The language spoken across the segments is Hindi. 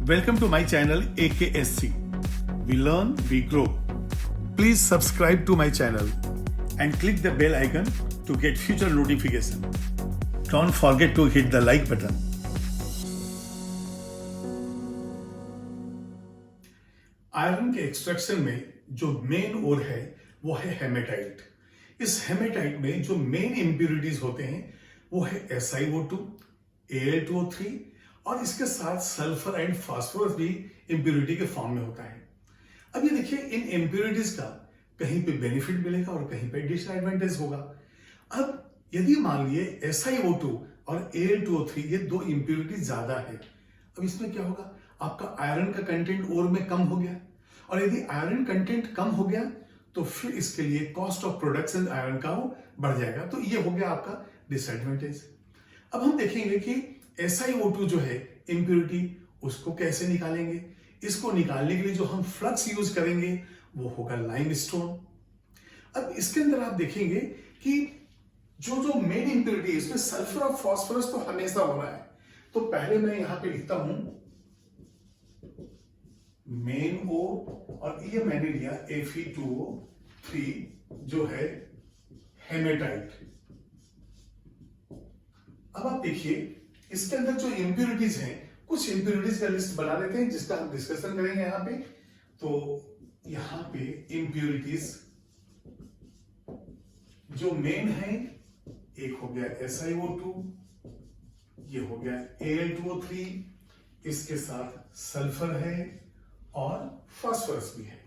Welcome to my channel AKSC. We learn, we grow. Please subscribe to my channel and click the bell icon to get future notification. Don't forget to hit the like button. Iron के एक्सट्रैक्शन में जो मेन ओर है वो है हेमेटाइट। इस हेमेटाइट में जो मेन इंप्यूरिटीज होते हैं वो है SiO2, Al2O3 और इसके साथ सल्फर एंड फास्फोरस भी इंप्यूरिटी के फॉर्म में होता है। अब ये देखिए, इन इंप्यूरिटीज का कहीं पे बेनिफिट मिलेगा और कहीं पे डिसएडवांटेज होगा। अब यदि मान लिए SiO2 और Al2O3 ये दो इंप्यूरिटी ज्यादा है, अब इसमें क्या होगा, आपका आयरन का कंटेंट और में कम हो गया, और यदि आयरन कंटेंट कम हो गया तो फिर इसके लिए कॉस्ट ऑफ प्रोडक्शन आयरन का वो बढ़ जाएगा। तो ये हो गया आपका डिसएडवांटेज। अब हम देखेंगे कि SiO2 जो है इंप्यूरिटी, उसको कैसे निकालेंगे। इसको निकालने के लिए जो हम फ्लक्स यूज करेंगे वो होगा लाइमस्टोन। अब इसके अंदर आप देखेंगे कि जो मेन इंप्यूरिटी है इसमें सल्फर और फास्फोरस तो हमेशा होना है। तो पहले मैं यहां पे लिखता हूं मेन O और ये मैंने लिया Fe2O3 जो है हेमेटाइट। अब आप देखिए इसके अंदर जो इंप्यूरिटीज हैं, कुछ इंप्यूरिटीज का लिस्ट बना लेते हैं जिसका हम डिस्कशन करेंगे यहां पे। तो यहां पे इंप्यूरिटीज जो मेन है, एक हो गया SiO2, ये हो गया Al2O3, इसके साथ सल्फर है और फास्फोरस भी है।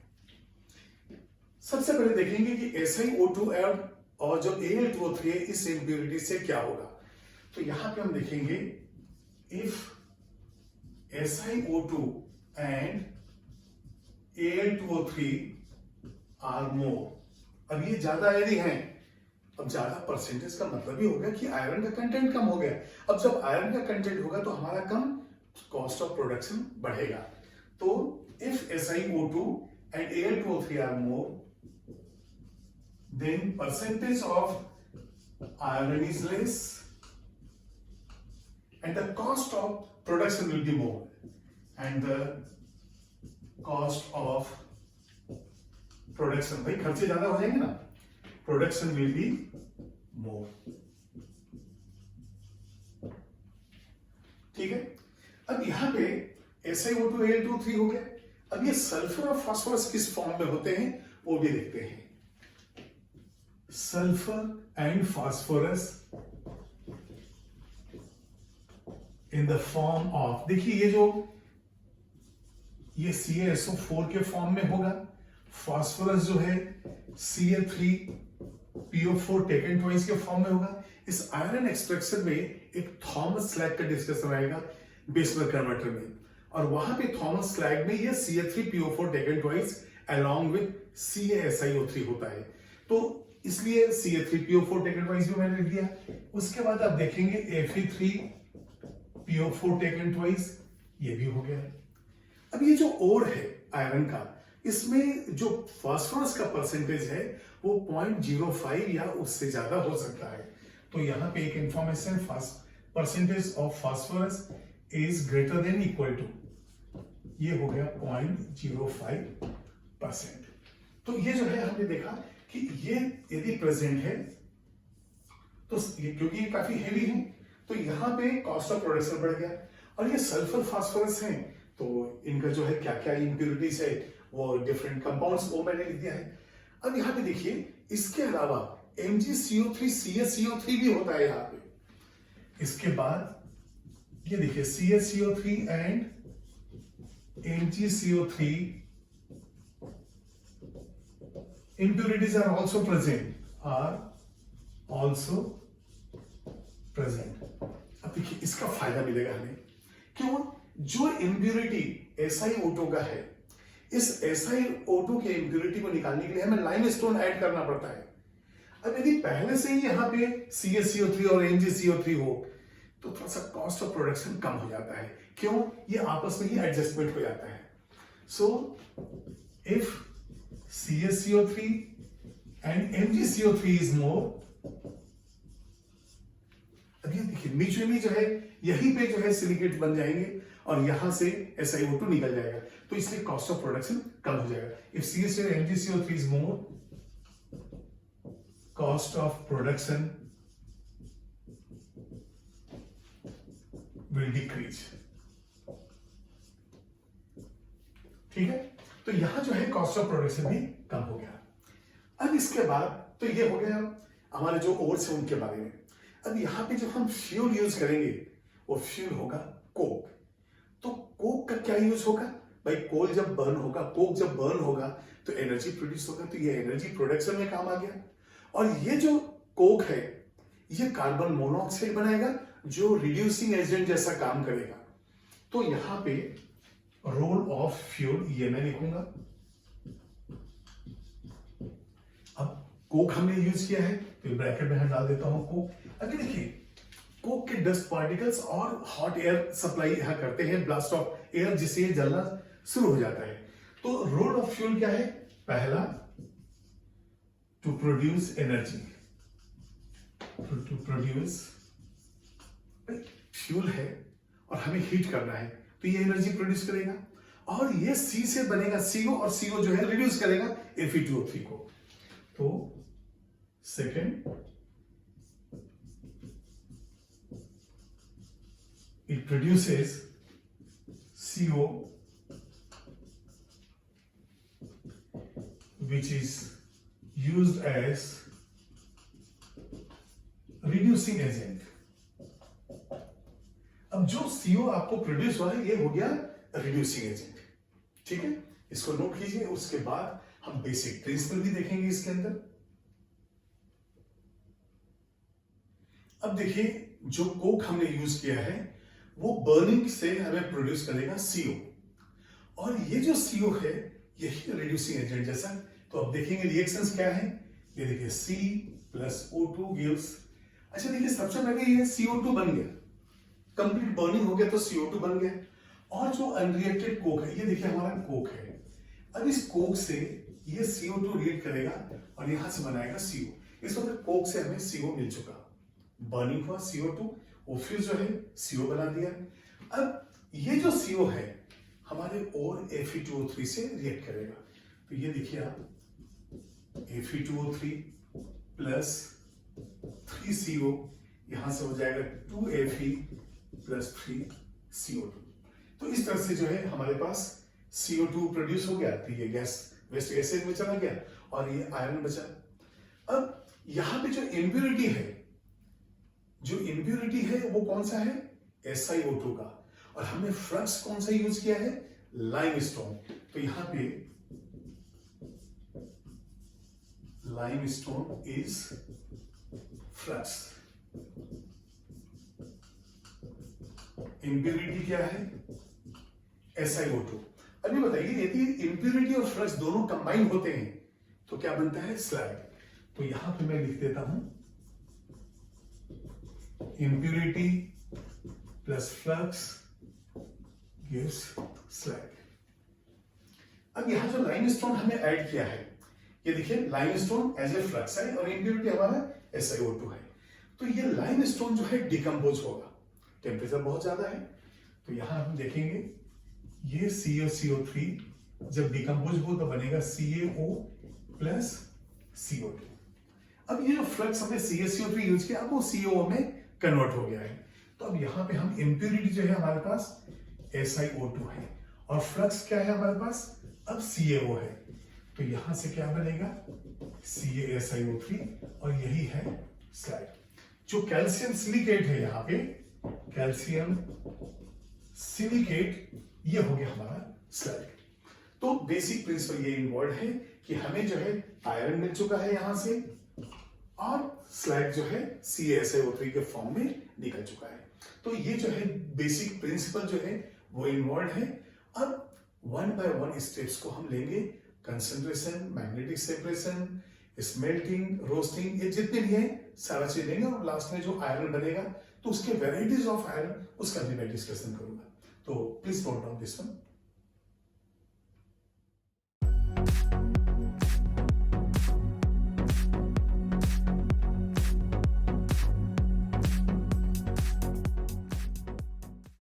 सबसे पहले देखेंगे कि SiO2 और जो Al2O3 है इस इंप्यूरिटी से क्या होगा। तो यहां पे हम देखेंगे if SiO2 and Al2O3 are more. अब ये ज्यादा यदि हैं, अब ज्यादा परसेंटेज का मतलब ही होगा कि आयरन का कंटेंट कम हो गया। अब जब आयरन का कंटेंट होगा तो हमारा कम कॉस्ट ऑफ प्रोडक्शन बढ़ेगा। तो if SiO2 and Al2O3 are more, then percentage of iron is less and the cost of production will be more, and the cost of production, भाई खर्चे ज्यादा हो जाएंगे ना, production will be more। ठीक है। अब यहां पे SiO2 Al2O3 हो गया। अब ये सल्फर और फास्फोरस किस फॉर्म में होते हैं वो भी देखते हैं। Sulphur and phosphorus in the form of, देखिए ये CaSO4 के फॉर्म में होगा। फास्फोरस जो है Ca3PO4 टेकन ट्वाइस के फॉर्म में होगा। इस आयरन एक्सट्रैक्शन में एक थॉमस स्लैग का डिस्कशन आएगा बेसमेंट कन्वर्टर में, और वहां पे थॉमस स्लैग में ये Ca3PO4 taken twice along with CaSiO3 होता है। तो इसलिए Ca3PO4 टेकन ट्वाइस भी मैंने लिख दिया। उसके बाद आप देखेंगे Fe3PO4 टेकन ट्वाइस, ये भी हो गया। अब ये जो ओर है आयरन का, इसमें जो फास्फोरस का परसेंटेज है वो 0.05 या उससे ज्यादा हो सकता है। तो यहां पे एक information, percentage of phosphorus is greater than equal to, ये हो गया 0.05%। तो ये जो है हमने देखा कि ये यदि प्रेजेंट है तो क्योंकि ये काफी हेवी है तो यहां पे कॉस्ट ऑफ प्रोडक्शन बढ़ गया। और ये सल्फर फास्फोरस हैं तो इनका जो है क्या क्या इंप्यूरिटीज है वो डिफरेंट कंपाउंड्स वो मैंने लिख दिया है। अब यहां पे देखिए इसके अलावा MgCO3 CaCO3 भी होता है यहां पे। इसके बाद ये देखिए CaCO3 and MgCO3 impurities are also present। अब देखिए इसका फायदा मिलेगा हमें, क्यों, जो इंप्यूरिटी SiO2 का है, इस SiO2 के इंप्यूरिटी को निकालने के लिए हमें लाइमस्टोन ऐड करना पड़ता है। अब यदि पहले से ही यहां पे CaCO3 और MgCO3 हो तो थोड़ा सा कॉस्ट ऑफ प्रोडक्शन कम हो जाता है। क्यों, ये आपस में ही एडजस्टमेंट हो जाता है। So if CaCO3 and MgCO3 is more, अब ये देखिए म्यूचुअली जो है यहीं पे जो है सिलिकेट बन जाएंगे और यहां से SiO2 निकल जाएगा, तो इसलिए कॉस्ट ऑफ प्रोडक्शन कम हो जाएगा। If CH4 MgCO3 is more, cost of production will decrease. ठीक है, तो यहां जो है कॉस्ट ऑफ प्रोडक्शन भी कम हो गया। अब इसके बाद तो ये हो गया हमारे जो ओर्स है उनके बारे में। अब यहां पे जो हम फ्यूल यूज करेंगे वो फ्यूल होगा कोक। तो कोक का क्या यूज होगा भाई, कोल जब बर्न होगा, कोक जब बर्न होगा तो एनर्जी प्रोड्यूस होगा, तो ये एनर्जी प्रोडक्शन में काम आ गया। और ये जो कोक है ये कार्बन मोनोऑक्साइड बनाएगा जो रिड्यूसिंग एजेंट जैसा काम करेगा। तो यहां पे रोल ऑफ फ्यूल ये मैं लिखूंगा। अब कोक हमने यूज किया है तो ब्रैकेट में डाल देता हूं कोक। अभी देखिए कोक के डस्ट पार्टिकल्स और हॉट एयर सप्लाई यहां करते हैं, ब्लास्ट ऑफ एयर, जिससे ये जलना शुरू हो जाता है। तो रोल ऑफ फ्यूल क्या है, पहला to produce energy, to produce fuel है और हमें हीट करना है तो ये एनर्जी प्रोड्यूस करेगा। और ये सी से बनेगा CO और CO जो है रिड्यूस करेगा Fe2O3 को। तो second it produces CO which is used as reducing agent। अब जो CO आपको प्रोड्यूस हुआ है ये हो गया रिड्यूसिंग एजेंट। ठीक है, इसको नोट कीजिए। उसके बाद हम बेसिक प्रिंसिपल भी देखेंगे इसके अंदर। अब देखिए जो कोक हमने यूज किया है वो बर्निंग से हमें प्रोड्यूस करेगा CO, और ये जो CO है यही रिड्यूसिंग एजेंट जैसा। तो अब देखेंगे रिएक्शंस क्या है। ये देखिए C+O2 गिव्स, अच्छा देखिए सबसे पहले ये CO2 बन गया, कंप्लीट बर्निंग हो गया तो CO2 बन गया। और जो अनरिएक्टेड कोक है, ये देखिए हमारा कोक है। अब इस कोक से ये CO2 रिएक्ट करेगा और यहां से बनाएगा CO। इस वक्त कोक से हमें CO मिल चुका, बर्निंग हुआ CO2, वो फिर जो है CO बना दिया। अब ये जो CO है हमारे और Fe2O3 से रिएक्ट करेगा। तो ये देखिए आप Fe2O3 प्लस 3CO, यहां से हो जाएगा 2Fe प्लस 3CO2। तो इस तरह से जो है हमारे पास CO2 प्रोड्यूस हो गया, तो ये गैस वेस्ट एसिड में चला गया और ये आयरन बचा। अब यहां पे जो इम्प्योरिटी है, जो इम्प्योरिटी है वो कौन सा है, SiO2 का। और हमने फ्लक्स कौन सा यूज किया है, लाइमस्टोन। तो यहां पे लाइमस्टोन इज फ्लक्स। इम्प्योरिटी क्या है, SiO2। अभी बताइए यदि इम्प्योरिटी और फ्लक्स दोनों कंबाइन होते हैं तो क्या बनता है, स्लैग। तो यहां पे मैं लिख देता हूं impurity plus flux gives slag. अब यहां जो लाइमस्टोन हमने ऐड किया है, ये देखिए लाइमस्टोन एज ए फ्लक्स है और इम्प्योरिटी हमारा SiO2 है। तो ये लाइमस्टोन जो है डिकम्पोज होगा, टेम्परेचर बहुत ज्यादा है। तो यहां हम देखेंगे ये CaCO3 जब डिकम्पोज हो तो बनेगा CaO प्लस CO2। अब ये जो फ्लक्स हमने CaCO3 यूज किया अब वो CO में कन्वर्ट हो गया है। तो अब यहां पे हम इम्प्योरिटी जो है हमारे पास SiO2 है और फ्लक्स क्या है हमारे पास, अब CaO है। तो यहां से क्या बनेगा, CaSiO3 और यही है स्लाइड। जो कैल्शियम सिलिकेट है यहां पे, कैल्शियम सिलिकेट, ये हो गया हमारा स्लाइड। तो बेसिक प्रिंसिपल ये इन्वॉल्व है कि हमें जो है आयरन मिल चुका है यहां से और स्लैग जो है CaSiO3 के फॉर्म में निकल चुका है। तो ये जो है बेसिक प्रिंसिपल जो है वो इन्वॉल्व है। अब वन बाय वन स्टेप्स को हम लेंगे, concentration, magnetic separation, smelting, roasting, ये जितने भी हैं सारा चीज लेंगे और लास्ट में जो आयरन बनेगा तो उसके वेराइटीज ऑफ आयरन उसका भी मैं डिस्कशन करूंगा। तो please note down this one.